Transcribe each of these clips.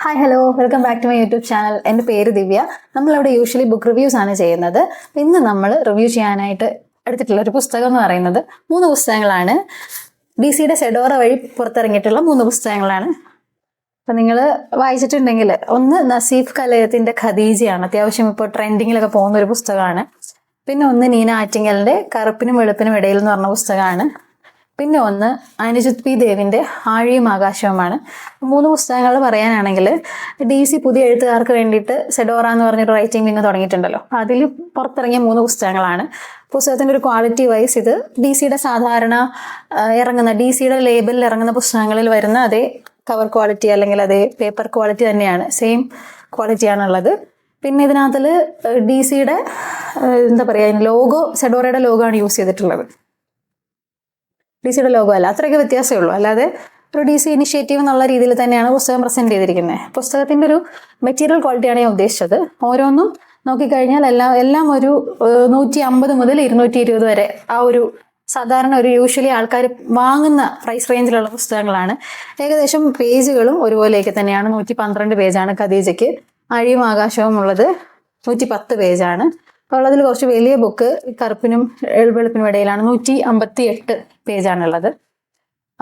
Hi hello welcome back to my YouTube channel. എൻ്റെ പേര് ദിവ്യ. നമ്മളിവിടെ യൂഷ്വലി ബുക്ക് റിവ്യൂസ് ആണ് ചെയ്യുന്നത്. ഇന്ന് നമ്മൾ റിവ്യൂ ചെയ്യാനായിട്ട് എടുത്തിട്ടുള്ള ഒരു പുസ്തകം എന്ന് പറയുന്നത് 3 പുസ്തകങ്ങളാണ്. DC-യുടെ സെഡോറ വഴി പുറത്തിറങ്ങിയിട്ടുള്ള 3 പുസ്തകങ്ങളാണ്. അപ്പം നിങ്ങൾ വായിച്ചിട്ടുണ്ടെങ്കിൽ ഒന്ന് നസീഫ് കലയത്തിൻ്റെ ഖദീജയാണ്, അത്യാവശ്യം ഇപ്പോൾ ട്രെൻഡിങ്ങിലൊക്കെ പോകുന്ന ഒരു പുസ്തകമാണ്. പിന്നെ ഒന്ന് നീന ആറ്റിങ്ങലിൻ്റെ കറുപ്പിനും വെളുപ്പിനും ഇടയിൽ എന്ന് പറഞ്ഞ പുസ്തകമാണ്. പിന്നെ ഒന്ന് അനുജിത് പി ദേവിൻ്റെ ആഴിയും ആകാശവുമാണ്. 3 പുസ്തകങ്ങൾ പറയാനാണെങ്കിൽ DC പുതിയ എഴുത്തുകാർക്ക് വേണ്ടിയിട്ട് സെഡോറ എന്ന് പറഞ്ഞൊരു റൈറ്റിംഗ് വിങ് തുടങ്ങിയിട്ടുണ്ടല്ലോ, അതിൽ പുറത്തിറങ്ങിയ 3 പുസ്തകങ്ങളാണ്. പുസ്തകത്തിൻ്റെ ഒരു ക്വാളിറ്റി വൈസ് ഇത് DC-യുടെ സാധാരണ DC-യുടെ ലേബലിൽ ഇറങ്ങുന്ന പുസ്തകങ്ങളിൽ വരുന്ന അതേ കവർ ക്വാളിറ്റി അല്ലെങ്കിൽ അതേ പേപ്പർ ക്വാളിറ്റി തന്നെയാണ്, സെയിം ക്വാളിറ്റിയാണുള്ളത്. പിന്നെ ഇതിനകത്തിൽ DC-യുടെ എന്താ പറയുക, ലോഗോ സെഡോറയുടെ ലോഗോ ആണ് യൂസ് ചെയ്തിട്ടുള്ളത്. DC-യുടെ ലോഗോ അല്ല, അത്രയൊക്കെ വ്യത്യാസമേ ഉള്ളൂ. അല്ലാതെ ഒരു DC ഇനിഷ്യേറ്റീവ് എന്നുള്ള രീതിയിൽ തന്നെയാണ് പുസ്തകം പ്രസന്റ് ചെയ്തിരിക്കുന്നത്. പുസ്തകത്തിൻ്റെ ഒരു മെറ്റീരിയൽ ക്വാളിറ്റിയാണ് ഞാൻ ഉദ്ദേശിച്ചത്. ഓരോന്നും നോക്കിക്കഴിഞ്ഞാൽ എല്ലാം ഒരു 150 മുതൽ 220 വരെ ആ ഒരു സാധാരണ ഒരു യൂഷ്വലി ആൾക്കാർ വാങ്ങുന്ന പ്രൈസ് റേഞ്ചിലുള്ള പുസ്തകങ്ങളാണ്. ഏകദേശം പേജുകളും ഒരുപോലെയൊക്കെ തന്നെയാണ്. 112 പേജാണ് ഖദീജയ്ക്ക്. അഴിയും ആകാശവും ഉള്ളത് 110 പേജാണ്. ഉള്ളതിൽ കുറച്ച് വലിയ ബുക്ക് കറുപ്പിനും വെളുപ്പിനും ഇടയിലാണ്, 158 പേജാണുള്ളത്.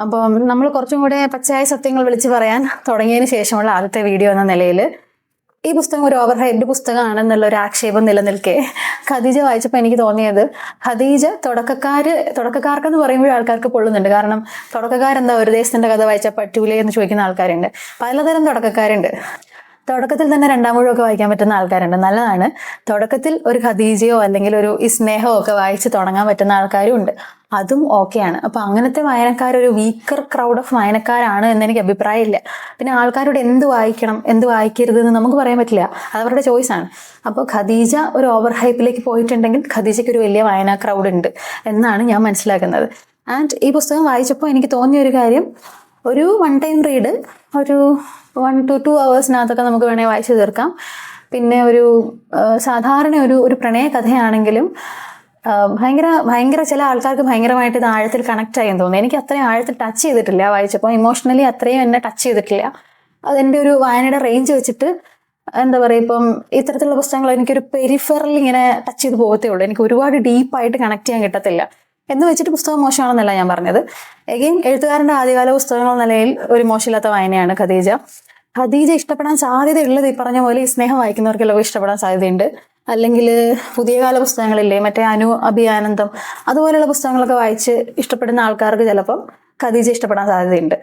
അപ്പം നമ്മൾ കുറച്ചും കൂടെ പച്ചയായ സത്യങ്ങൾ വിളിച്ച് പറയാൻ തുടങ്ങിയതിന് ശേഷമുള്ള ആദ്യത്തെ വീഡിയോ എന്ന നിലയിൽ ഈ പുസ്തകം ഒരു ഓവർ ഹൈപ്ഡ് പുസ്തകമാണെന്നുള്ള ഒരു ആക്ഷേപം നിലനിൽക്കെ ഖദീജ വായിച്ചപ്പോൾ എനിക്ക് തോന്നിയത്, ഖദീജ തുടക്കക്കാർക്കെന്ന് പറയുമ്പോൾ ആൾക്കാർക്ക് പൊള്ളുന്നുണ്ട്. കാരണം തുടക്കക്കാരെന്താ ഒരു ദേശത്തിൻ്റെ കഥ വായിച്ചാൽ പറ്റൂലേ എന്ന് ചോദിക്കുന്ന ആൾക്കാരുണ്ട്. പലതരം തുടക്കക്കാരുണ്ട്. തുടക്കത്തിൽ തന്നെ 2-ാം മുഴുവൊക്കെ വായിക്കാൻ പറ്റുന്ന ആൾക്കാരുണ്ട്, നല്ലതാണ്. തുടക്കത്തിൽ ഒരു ഖദീജയോ അല്ലെങ്കിൽ ഒരു ഇസ്നേഹമോ ഒക്കെ വായിച്ച് തുടങ്ങാൻ പറ്റുന്ന ആൾക്കാരും ഉണ്ട്, അതും ഓക്കെയാണ്. അപ്പോൾ അങ്ങനത്തെ വായനക്കാരൊരു വീക്കർ ക്രൗഡ് ഓഫ് വായനക്കാരാണ് എന്ന് എനിക്ക് അഭിപ്രായമില്ല. പിന്നെ ആൾക്കാരോട് എന്ത് വായിക്കണം എന്ത് വായിക്കരുത് എന്ന് നമുക്ക് പറയാൻ പറ്റില്ല, അത് അവരുടെ ചോയ്സാണ്. അപ്പോൾ ഖദീജ ഒരു ഓവർ ഹൈപ്പിലേക്ക് പോയിട്ടുണ്ടെങ്കിൽ ഖദീജയ്ക്ക് ഒരു വലിയ വായനാ ക്രൗഡ് ഉണ്ട് എന്നാണ് ഞാൻ മനസ്സിലാക്കുന്നത്. ആൻഡ് ഈ പുസ്തകം വായിച്ചപ്പോൾ എനിക്ക് തോന്നിയ ഒരു കാര്യം, ഒരു വൺ ടൈം റീഡ്, ഒരു 1 to 2 hours നമുക്ക് വേണേൽ വായിച്ചു തീർക്കാം. പിന്നെ ഒരു സാധാരണ ഒരു പ്രണയ കഥയാണെങ്കിലും ഭയങ്കര ചില ആൾക്കാർക്ക് ഭയങ്കരമായിട്ട് ഇത് ആഴത്തിൽ കണക്ട് ആയെന്ന് തോന്നുന്നു. എനിക്ക് അത്രയും ആഴത്തിൽ ടച്ച് ചെയ്തിട്ടില്ല വായിച്ചപ്പോൾ, ഇമോഷണലി അത്രയും എന്നെ ടച്ച് ചെയ്തിട്ടില്ല. അതെൻ്റെ ഒരു വായനയുടെ റേഞ്ച് വെച്ചിട്ട് എന്താ പറയുക, ഇപ്പം ഇത്തരത്തിലുള്ള പുസ്തകങ്ങൾ എനിക്കൊരു പെരിഫറൽ ഇങ്ങനെ ടച്ച് ചെയ്ത് പോകത്തേ ഉള്ളൂ. എനിക്ക് ഒരുപാട് ഡീപ്പായിട്ട് കണക്ട് ചെയ്യാൻ കിട്ടത്തില്ല. എന്ന് വെച്ചിട്ട് പുസ്തകം മോശമാണെന്നല്ല ഞാൻ പറഞ്ഞത്. എഗെയിൻ എഴുത്തുകാരൻ്റെ ആദ്യകാല പുസ്തകങ്ങൾ നിലയിൽ ഒരു മോശമില്ലാത്ത വായനയാണ് ഖദീജ. ഖദീജ ഇഷ്ടപ്പെടാൻ സാധ്യതയുള്ളത് ഈ പറഞ്ഞ പോലെ ഈ സ്നേഹം വായിക്കുന്നവർക്കെല്ലാം ഇഷ്ടപ്പെടാൻ സാധ്യതയുണ്ട്. അല്ലെങ്കിൽ പുതിയ കാല പുസ്തകങ്ങളില്ലേ, മറ്റേ അഭിയാനന്ദം അതുപോലെയുള്ള പുസ്തകങ്ങളൊക്കെ വായിച്ച് ഇഷ്ടപ്പെടുന്ന ആൾക്കാർക്ക് ചിലപ്പം ഖദീജ ഇഷ്ടപ്പെടാൻ സാധ്യതയുണ്ട്.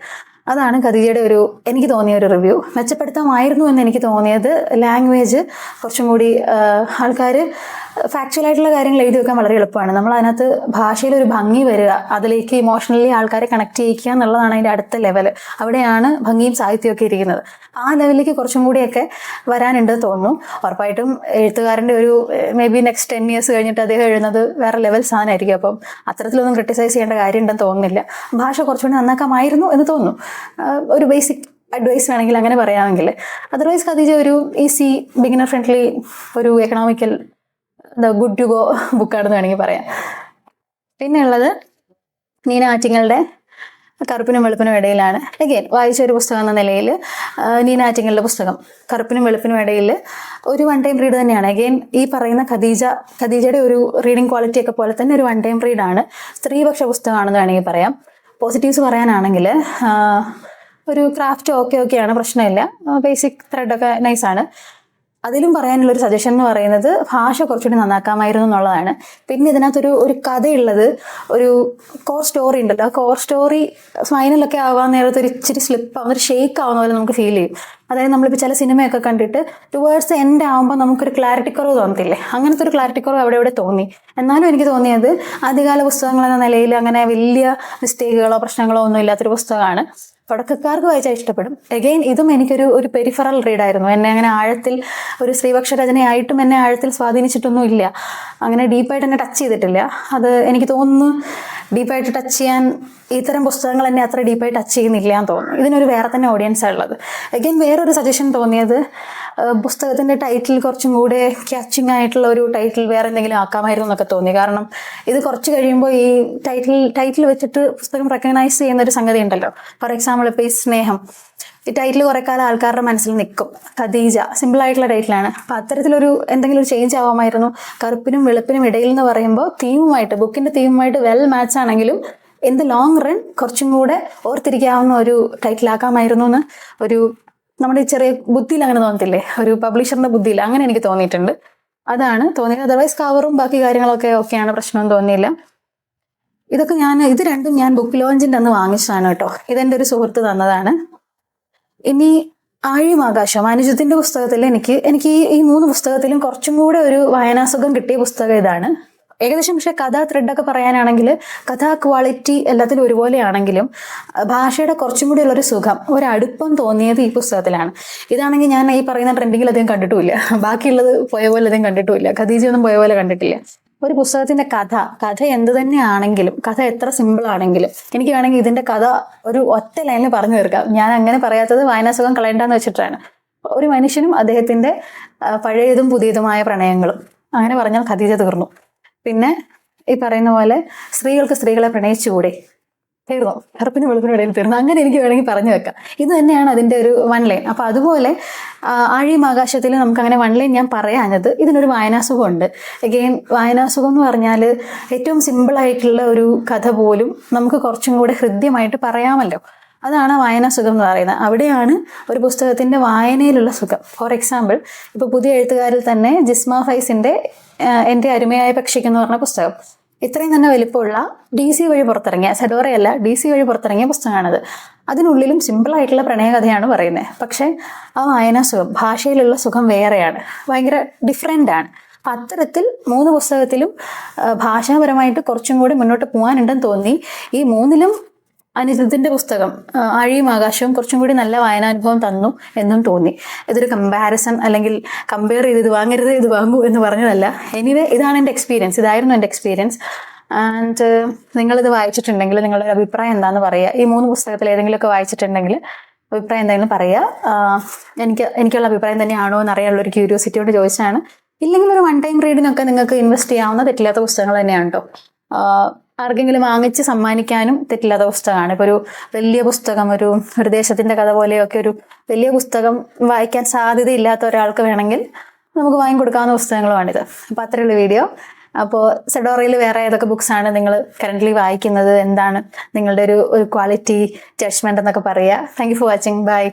അതാണ് ഖദീജയുടെ എനിക്ക് തോന്നിയ ഒരു റിവ്യൂ. മെച്ചപ്പെടുത്താമായിരുന്നു എന്ന് എനിക്ക് തോന്നിയത് ലാംഗ്വേജ് കുറച്ചും കൂടി ആൾക്കാർ ഫാക്ച്വൽ ആയിട്ടുള്ള കാര്യങ്ങൾ എഴുതി വെക്കാൻ വളരെ എളുപ്പമാണ്. നമ്മൾ അതിനകത്ത് ഭാഷയിലൊരു ഭംഗി വരിക, അതിലേക്ക് ഇമോഷണലി ആൾക്കാരെ കണക്ട് ചെയ്യിക്കുക എന്നുള്ളതാണ് അതിൻ്റെ അടുത്ത ലെവൽ. അവിടെയാണ് ഭംഗിയും സാഹിത്യമൊക്കെ ഇരിക്കുന്നത്. ആ ലെവലിലേക്ക് കുറച്ചും കൂടിയൊക്കെ വരാനുണ്ടെന്ന് തോന്നുന്നു. ഉറപ്പായിട്ടും എഴുത്തുകാരൻ്റെ മേ ബി നെക്സ്റ്റ് 10 years കഴിഞ്ഞിട്ട് അദ്ദേഹം എഴുതുന്നത് വേറെ ലെവൽ സാധനമായിരിക്കും. അപ്പം അത്തരത്തിലൊന്നും ക്രിട്ടിസൈസ് ചെയ്യേണ്ട കാര്യം ഉണ്ടെന്ന് തോന്നുന്നില്ല. ഭാഷ കുറച്ചുകൂടി നന്നാക്കാമായിരുന്നു എന്ന് തോന്നുന്നു. ഒരു ബേസിക് അഡ്വൈസ് വേണമെങ്കിൽ അങ്ങനെ പറയാമെങ്കിൽ. അതർവൈസ് ഖദീജ ഒരു ഈസി ബിഗിനർ ഫ്രണ്ട്ലി ഒരു എക്കണോമിക്കൽ ഗുഡ് ടു ഗോ ബുക്കാണെന്ന് വേണമെങ്കിൽ പറയാം. പിന്നെ ഉള്ളത് നീന ആറ്റിങ്ങലിൻ്റെ കറുപ്പിനും വെളുപ്പിനും ഇടയിലാണ്. അഗെയിൻ വായിച്ച ഒരു പുസ്തകം എന്ന നിലയിൽ നീന ആറ്റിങ്ങലിൻ്റെ പുസ്തകം കറുപ്പിനും വെളുപ്പിനും ഇടയിൽ ഒരു വൺ ടൈം റീഡ് തന്നെയാണ്. അഗെയിൻ ഈ പറയുന്ന ഖദീജയുടെ ഒരു റീഡിങ് ക്വാളിറ്റി ഒക്കെ പോലെ തന്നെ ഒരു വൺ ടൈം റീഡാണ്. സ്ത്രീപക്ഷ പുസ്തകമാണെന്ന് വേണമെങ്കിൽ പറയാം. പോസിറ്റീവ്സ് പറയാനാണെങ്കിൽ ഒരു ക്രാഫ്റ്റ് ഓക്കെയാണ്, പ്രശ്നമില്ല. ബേസിക് ത്രെഡൊക്കെ നൈസാണ്. അതിലും പറയാനുള്ളൊരു സജഷൻ എന്ന് പറയുന്നത് ഭാഷ കുറച്ചുകൂടി നന്നാക്കാമായിരുന്നു എന്നുള്ളതാണ്. പിന്നെ ഇതിനകത്തൊരു കഥയുള്ളത്, ഒരു കോർ സ്റ്റോറി ഉണ്ടല്ലോ, ആ കോർ സ്റ്റോറി ഫൈനലൊക്കെ ആവാൻ നേരത്ത് ഒരു ഇച്ചിരി സ്ലിപ്പാവുന്ന ഒരു ഷേക്ക് ആവുന്ന പോലെ നമുക്ക് ഫീൽ ചെയ്യും. അതായത് നമ്മളിപ്പോൾ ചില സിനിമയൊക്കെ കണ്ടിട്ട് ടുവേർഡ്സ് എൻഡ് ആകുമ്പോൾ നമുക്കൊരു ക്ലാരിറ്റി കുറവ് തോന്നത്തില്ലേ, അങ്ങനത്തെ ഒരു ക്ലാരിറ്റി കുറവ് അവിടെ തോന്നി. എന്നാലും എനിക്ക് തോന്നിയത് ആദ്യകാല പുസ്തകങ്ങൾ എന്ന നിലയിൽ അങ്ങനെ വലിയ മിസ്റ്റേക്കുകളോ പ്രശ്നങ്ങളോ ഒന്നും ഇല്ലാത്തൊരു പുസ്തകമാണ്. തുടക്കക്കാർക്ക് വായിച്ചാൽ ഇഷ്ടപ്പെടും. എഗെയിൻ ഇതും എനിക്കൊരു പെരിഫറൽ റീഡായിരുന്നു. എന്നെ അങ്ങനെ ആഴത്തിൽ ഒരു സ്ത്രീപക്ഷ രചനയായിട്ടും എന്നെ ആഴത്തിൽ സ്വാധീനിച്ചിട്ടൊന്നും ഇല്ല. അങ്ങനെ ഡീപ്പായിട്ട് എന്നെ ടച്ച് ചെയ്തിട്ടില്ല. അത് എനിക്ക് തോന്നുന്നു ഡീപ്പായിട്ട് ടച്ച് ചെയ്യാൻ ഇത്തരം പുസ്തകങ്ങൾ എന്നെ അത്ര ഡീപ്പായി ടച്ച് ചെയ്യുന്നില്ല എന്ന് തോന്നുന്നു. ഇതിനൊരു വേറെ തന്നെ ഓഡിയൻസാണ് ഉള്ളത്. അഗെയിൻ വേറൊരു സജഷൻ തോന്നിയത്, പുസ്തകത്തിൻ്റെ ടൈറ്റിൽ കുറച്ചും കൂടെ ക്യാച്ചിങ് ആയിട്ടുള്ള ഒരു ടൈറ്റിൽ വേറെ എന്തെങ്കിലും ആക്കാമായിരുന്നു എന്നൊക്കെ തോന്നി. കാരണം ഇത് കുറച്ച് കഴിയുമ്പോൾ ഈ ടൈറ്റിൽ വെച്ചിട്ട് പുസ്തകം റെക്കഗ്നൈസ് ചെയ്യുന്ന ഒരു സംഗതി ഉണ്ടല്ലോ. ഫോർ എക്സാമ്പിൾ ഇപ്പോൾ ഈ സ്നേഹം ഈ ടൈറ്റിൽ കുറെ കാലം ആൾക്കാരുടെ മനസ്സിൽ നിൽക്കും. ഖദീജ സിമ്പിൾ ആയിട്ടുള്ള ടൈറ്റിലാണ്. അപ്പം അത്തരത്തിലൊരു എന്തെങ്കിലും ഒരു ചേഞ്ച് ആവാമായിരുന്നു. കറുപ്പിനും വെളുപ്പിനും ഇടയിൽ എന്ന് പറയുമ്പോൾ തീമുമായിട്ട്, ബുക്കിന്റെ തീമുമായിട്ട് വെൽ മാച്ച് ആണെങ്കിലും ഇൻ ദ ലോങ് റൺ കുറച്ചും കൂടെ ഓർത്തിരിക്കാവുന്ന ഒരു ടൈറ്റിലാക്കാമായിരുന്നു എന്ന് ഒരു നമ്മുടെ ചെറിയ ബുദ്ധിയിൽ അങ്ങനെ തോന്നത്തില്ലേ, ഒരു പബ്ലിഷറിന്റെ ബുദ്ധിയിൽ അങ്ങനെ എനിക്ക് തോന്നിയിട്ടുണ്ട്. അതാണ് തോന്നിയത്. അതർവൈസ് കവറും ബാക്കി കാര്യങ്ങളൊക്കെ ഓക്കെയാണ്, പ്രശ്നമൊന്നും തോന്നിയില്ല. ഇത് രണ്ടും ഞാൻ ബുക്ക് ലോഞ്ചിൻ്റെ അന്ന് വാങ്ങിച്ചതാണ് കേട്ടോ. ഇതെൻ്റെ ഒരു സുഹൃത്ത് തന്നതാണ്. ഇനി ആഴിയും ആകാശം, അനുജത്തിന്റെ പുസ്തകത്തിൽ എനിക്ക് ഈ 3 പുസ്തകത്തിലും കുറച്ചും കൂടെ ഒരു വായനാസുഖം കിട്ടിയ പുസ്തകം ഇതാണ്. ഏകദേശം പക്ഷെ കഥാ ത്രെഡൊക്കെ പറയാനാണെങ്കിൽ കഥാ ക്വാളിറ്റി എല്ലാത്തിലും ഒരുപോലെയാണെങ്കിലും ഭാഷയുടെ കുറച്ചും കൂടി ഉള്ളൊരു സുഖം, ഒരു തോന്നിയത് ഈ പുസ്തകത്തിലാണ്. ഇതാണെങ്കിൽ ഞാൻ ഈ പറയുന്ന ട്രെൻഡിങ്ങിൽ അധികം കണ്ടിട്ടുമില്ല, ബാക്കിയുള്ളത് പോയ പോലെ അധികം കണ്ടിട്ടുമില്ല, ഖദീജയൊന്നും പോയ പോലെ കണ്ടിട്ടില്ല. ഒരു പുസ്തകത്തിന്റെ കഥ എന്ത് തന്നെ ആണെങ്കിലും, കഥ എത്ര സിമ്പിൾ ആണെങ്കിലും, എനിക്ക് വേണമെങ്കിൽ ഇതിന്റെ കഥ ഒരു ഒറ്റ ലൈനിൽ പറഞ്ഞു തീർക്കാം. ഞാൻ അങ്ങനെ പറയാത്തത് വായനാസുഖം കളയണ്ടെന്ന് വെച്ചിട്ടാണ്. ഒരു മനുഷ്യനും അദ്ദേഹത്തിന്റെ പഴയതും പുതിയതുമായ പ്രണയങ്ങളും, അങ്ങനെ പറഞ്ഞാൽ ഖദീജ തീർന്നു. പിന്നെ ഈ പറയുന്ന പോലെ സ്ത്രീകൾക്ക് സ്ത്രീകളെ പ്രണയിച്ചുകൂടെ, തീർന്നു. കറുപ്പിനും വെളുപ്പിനും ഇടയിൽ തീർന്നു. അങ്ങനെ എനിക്ക് വേണമെങ്കിൽ പറഞ്ഞു വെക്കാം. ഇത് തന്നെയാണ് അതിൻ്റെ ഒരു 1 ലൈൻ. അപ്പം അതുപോലെ ആഴിയും ആകാശത്തിൽ നമുക്ക് അങ്ങനെ 1 ലൈൻ ഞാൻ പറയാഞ്ഞത് ഇതിനൊരു വായനാസുഖമുണ്ട്. അഗെയിൻ വായനാസുഖം എന്ന് പറഞ്ഞാൽ ഏറ്റവും സിമ്പിളായിട്ടുള്ള ഒരു കഥ പോലും നമുക്ക് കുറച്ചും കൂടെ ഹൃദ്യമായിട്ട് പറയാമല്ലോ. അതാണ് വായനാസുഖം എന്ന് പറയുന്നത്. അവിടെയാണ് ഒരു പുസ്തകത്തിൻ്റെ വായനയിലുള്ള സുഖം. ഫോർ എക്സാമ്പിൾ, ഇപ്പോൾ പുതിയ എഴുത്തുകാരിൽ തന്നെ ജിസ്മ ഫൈസിൻ്റെ എൻ്റെ അരുമയായ പക്ഷിക്ക് എന്ന് പറഞ്ഞ പുസ്തകം, ഇത്രയും തന്നെ വലിപ്പമുള്ള DC വഴി പുറത്തിറങ്ങിയ, സെഡോറയല്ല DC വഴി പുറത്തിറങ്ങിയ പുസ്തകമാണത്. അതിനുള്ളിലും സിമ്പിളായിട്ടുള്ള പ്രണയകഥയാണ് പറയുന്നത്. പക്ഷേ ആ വായനാസുഖം, ഭാഷയിലുള്ള സുഖം വേറെയാണ്, ഭയങ്കര ഡിഫറെൻ്റ് ആണ്. അപ്പം അത്തരത്തിൽ 3 പുസ്തകത്തിലും ഭാഷാപരമായിട്ട് കുറച്ചും കൂടി മുന്നോട്ട് പോകാനുണ്ടെന്ന് തോന്നി. ഈ 3ലും അനുജത്തിന്റെ പുസ്തകം ആഴിയും ആകാശവും കുറച്ചും കൂടി നല്ല വായനാനുഭവം തന്നു എന്നും തോന്നി. ഇതൊരു കമ്പാരിസൺ അല്ലെങ്കിൽ കമ്പയർ ചെയ്ത് ഇത് വാങ്ങരുത് ഇത് വാങ്ങൂ എന്ന് പറഞ്ഞതല്ല. എനിവേ ഇതാണ് എൻ്റെ എക്സ്പീരിയൻസ്, ഇതായിരുന്നു എൻ്റെ എക്സ്പീരിയൻസ്. ആൻഡ് നിങ്ങളിത് വായിച്ചിട്ടുണ്ടെങ്കിൽ നിങ്ങളുടെ അഭിപ്രായം എന്താണെന്ന് പറയുക. ഈ 3 പുസ്തകത്തിൽ ഏതെങ്കിലുമൊക്കെ വായിച്ചിട്ടുണ്ടെങ്കിൽ അഭിപ്രായം എന്തെങ്കിലും പറയുക. എനിക്കുള്ള അഭിപ്രായം തന്നെയാണോ എന്ന് അറിയാനുള്ള ഒരു ക്യൂരിയോസിറ്റിയോട് ചോദിച്ചാണ്. ഇല്ലെങ്കിൽ ഒരു 1 ടൈം റീഡിനൊക്കെ നിങ്ങൾക്ക് ഇൻവെസ്റ്റ് ചെയ്യാവുന്ന തെറ്റില്ലാത്ത പുസ്തകങ്ങൾ തന്നെയാണ് കേട്ടോ. ആർക്കെങ്കിലും വാങ്ങിച്ച് സമ്മാനിക്കാനും തെറ്റില്ലാത്ത പുസ്തകമാണ്. ഇപ്പോൾ ഒരു വലിയ പുസ്തകം, ഒരു ദേശത്തിൻ്റെ കഥ പോലെയൊക്കെ ഒരു വലിയ പുസ്തകം വായിക്കാൻ സാധ്യതയില്ലാത്ത ഒരാൾക്ക് വേണമെങ്കിൽ നമുക്ക് വാങ്ങിക്കൊടുക്കാവുന്ന പുസ്തകങ്ങളുമാണിത്. അപ്പോൾ അത്രയുള്ള വീഡിയോ. അപ്പോൾ സെഡോറയിൽ വേറെ ഏതൊക്കെ ബുക്സാണ് നിങ്ങൾ കറൻ്റ്ലി വായിക്കുന്നത്, എന്താണ് നിങ്ങളുടെ ഒരു ക്വാളിറ്റി ജഡ്ജ്മെൻ്റ് എന്നൊക്കെ പറയുക. Thank you for watching. By.